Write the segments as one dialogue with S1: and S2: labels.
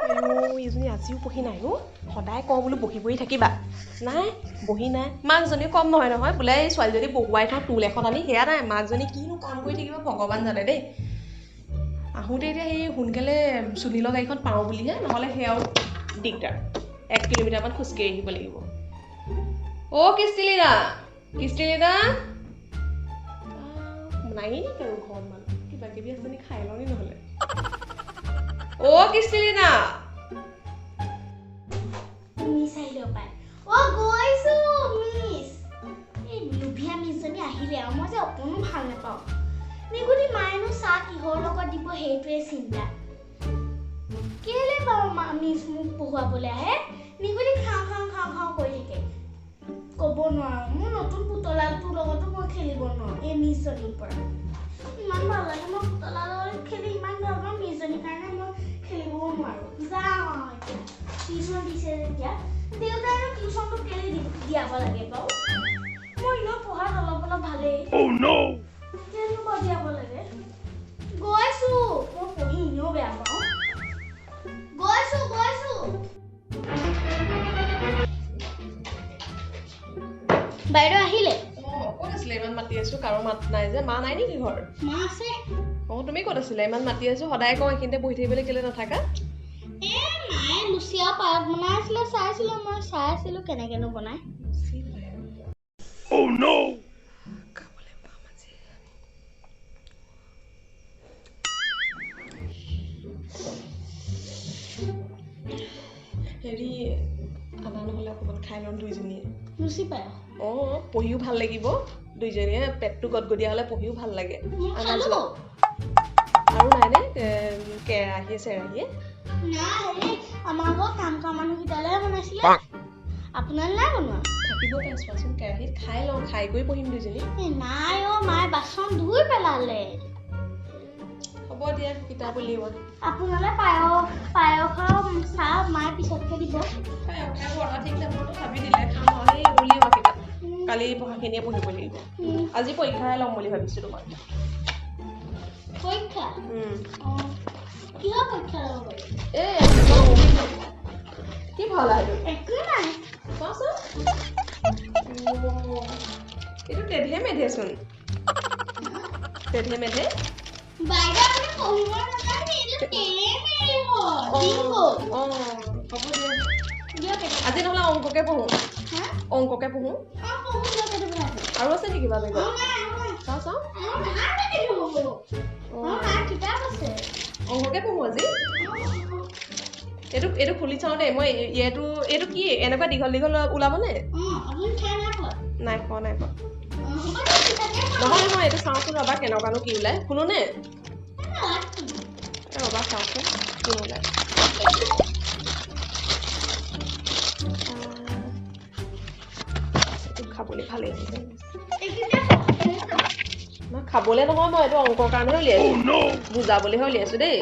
S1: এইজনী আজিও বহি নাই অ' সদায় কওঁ বোলো বহি বহি থাকিবা নাই বহি নাই মাকজনী কম নহয় নহয় বোলে এই ছোৱালীজনী বহুৱাই থওঁ টুল এখন আনি সেয়া নাই মাকজনী কিনো কাম কৰি থাকিব ভগৱান জানে দেই আহোঁতে এতিয়া সেই সোনকালে সুনীলৰ গাড়ীখন পাওঁ বুলিহে নহ'লে সেয়াও দিগদাৰ 1 কিলোমিটাৰমান খোজকাঢ়ি আহিব লাগিব অ' কৃষ্টিলীনা নাই নেকি আৰু ঘৰত মানুহ কিবা কিবি আছে নেকি খাই লওঁ নি নহ'লে অ' কৃষ্টিলীনা
S2: মিছ আহিলে পায় অ' গৈছো মিছ এই লুভিয়া মিছজনী আহিলে আৰু মই যে অকণো ভাল নাপাওঁ নিগুনি মায়েনো চাহ কিহৰ লগত দিব সেইটোৱে চিন্তা কেলে বাৰু মিছ মোক পঢ়ুৱাবলৈ আহে নিগুনি খাওঁ কৰি থাকে ক'ব নোৱাৰো মোৰ নতুন পুতলাটোৰ লগতো মই খেলিব নোৱাৰো এই মিছজনীৰ পৰা ইমান ভাল লাগে মই পুতলাৰ লগত খেলি ইমান ভাল পাওঁ মিছজনীৰ কাৰণে মই খেলিবও নোৱাৰো যাওঁ এতিয়া টিউশ্যন দিছে যেতিয়া দেউতাই টিউশ্যনটো কেলে দিয়াব লাগে বাৰু মই এনেও পঢ়াত অলপ ভালেই কেলে দিয়াব লাগে গৈছো মই পঢ়ি এনেও বেয়া পাওঁ গৈছো বাইদেউ আহিলে
S1: ক'ত আছিলে ইমান মাতি আছো কাৰো মাত নাই যে মা নাই নেকি ঘৰ
S2: মা আছে
S1: তুমি ক'ত আছিলা ইমান মাতি আছো সদায় কওঁ এইখিনিতে বহি থাকিবলৈ কেলে নাথাকা
S2: মায়ে লুচিয়া পায়স বনাই আছিলে চাইছিলো মই চাই আছিলো কেনেকেনো বনাই
S1: হেৰি আদা নহ'লে অকণমান খাই ল'ম দুইজনীয়ে
S2: লুচি পায়স
S1: পঢ়িও ভাল লাগিব দুইজনীয়ে পেটটো গদগদীয়া হ'লে পঢ়িও ভাল লাগে আৰু নাইনে কেৰাহীয়ে চেৰাহীয়ে
S2: আমাৰ ঘৰত কাম কৰা মানুহকেইটালৈ বনাইছিলে আপোনালৈ নাই বনোৱা
S1: থাকিব চোৱাচোন কেৰাহীত খাই লওঁ খাই কৰি পঢ়িম দুইজনী
S2: নাই মায়ে বাচন ধুই পেলালে
S1: হ'ব দিয়া কিতাপ উলিয়াব
S2: আপোনালৈ পায়স চাহ মায়ে পিছতকে দিব
S1: ঠিক তথাপি দিলে খাম সেই উলিয়াব কিতাপ কালি পঢ়াখিনিয়ে পঢ়িব লাগিব আজি পৰীক্ষাহে ল'ম বুলি ভাবিছো তোমাক
S2: পৰীক্ষা কিহৰ পৰীক্ষা ল'ব পাৰি
S1: কি ভাল আৰু
S2: একো নাই
S1: চোৱাচোন এইটো তেধে মেধেচোন তেধে মেধে
S2: বাইদেউ আমি পঢ়িব নাজানে এইটো তেৰে মেৰে হয়
S1: হ'ব দিয়া আজি নহ'লে অংককে পঢ়ো আৰু আছে নেকি কিবা বেগত চাওঁ অংককে পঢ়ো আজি এইটো খুলি চাওঁ দেই মই এইটো কি এনেকুৱা দীঘল ওলাবনে নাই খোৱা নহয় এইটো চাওঁচোন ৰবা কেনেকুৱানো কি ওলাই শুনোনে ৰবা চাওঁচোন কি ওলাই খাবলৈ ভালেই খাবলৈ নহয় মই এইটো অংকৰ কাৰণেহে উলিয়াইছো বুজাবলৈহে উলিয়াইছো দেই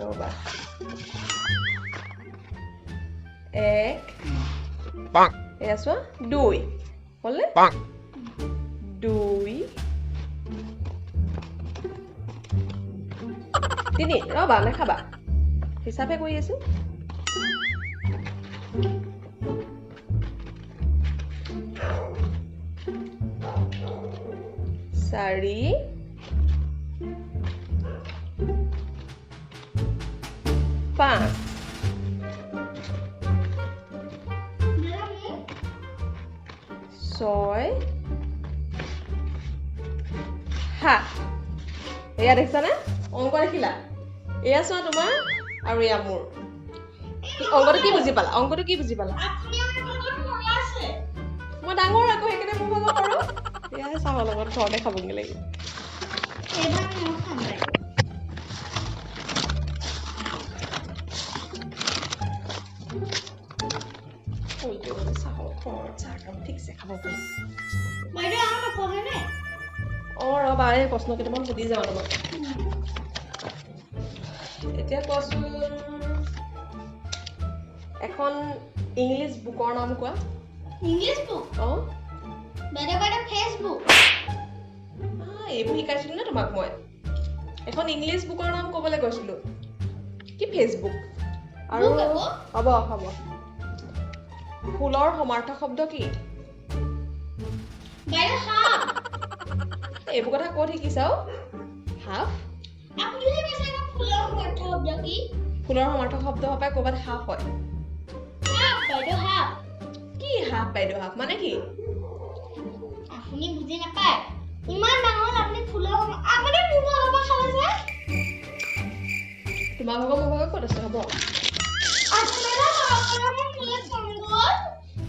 S1: ৰবা 1 এয়া চোৱা 2 হ'লে 2 3 ৰবা নাখাবা হিচাপে কৰি আছো 4 5 6 7 এয়া দেখিছানে অংক দেখিলা এয়া চোৱা তোমাৰ আৰু এয়া মোৰ অংকটো কি বুজি পালা মই ডাঙৰ আকৌ সেইকাৰণে মোৰ ভাগৰ কৰোঁ এয়া চাহৰ লগত ঘৰতে খাবগৈ লাগিব ঠিকছে খাব পাৰি ৰবা এই প্ৰশ্ন কেইটামান সুধি যাওঁ তোমাক এতিয়া কোৱাচোন এখন ইংলিছ বুকৰ নাম কোৱা
S2: ইংলিছ বুক বাইদেউ ফেচবুক
S1: এইবোৰ শিকাইছিলো নে তোমাক মই এখন ইংলিছ বুকৰ নাম ক'বলৈ কৈছিলোঁ কি ফেচবুক আৰু হ'ব হ'ব ফুলৰ সমাৰ্থক শব্দ কি
S2: বাইদেউ হাফ
S1: এইবোৰ কথা ক'ত শিকিছাও হাফ
S2: আপুনিহে কৈছে আকৌ ফুলৰ সমাৰ্থক শব্দ কি
S1: ফুলৰ সমাৰ্থক শব্দ হ'ব পাৰে ক'ৰবাত হাফ হয়
S2: হাফ বাইদেউ হাফ
S1: কি হাফ বাইদেউ হাফ মানে কি
S2: আপুনি বুজি নাপায় ইমান ডাঙৰ আপুনি ফুলৰ আপুনি মোৰ ঘৰৰ পৰা খালে যে
S1: তোমাৰ ভাগৰ মোৰ ভাগৰ ক'ত আছে হ'ব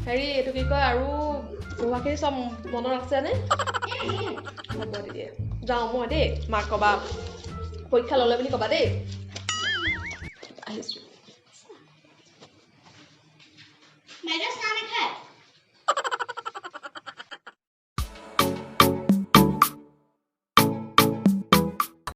S1: হেৰি এইটো কি কয় আৰু পঢ়াখিনি চব মনত আছেনে হ'ব তেতিয়া যাওঁ মই দেই মাক ক'বা পৰীক্ষা ল'লে বুলি ক'বা দেই আহিছোঁ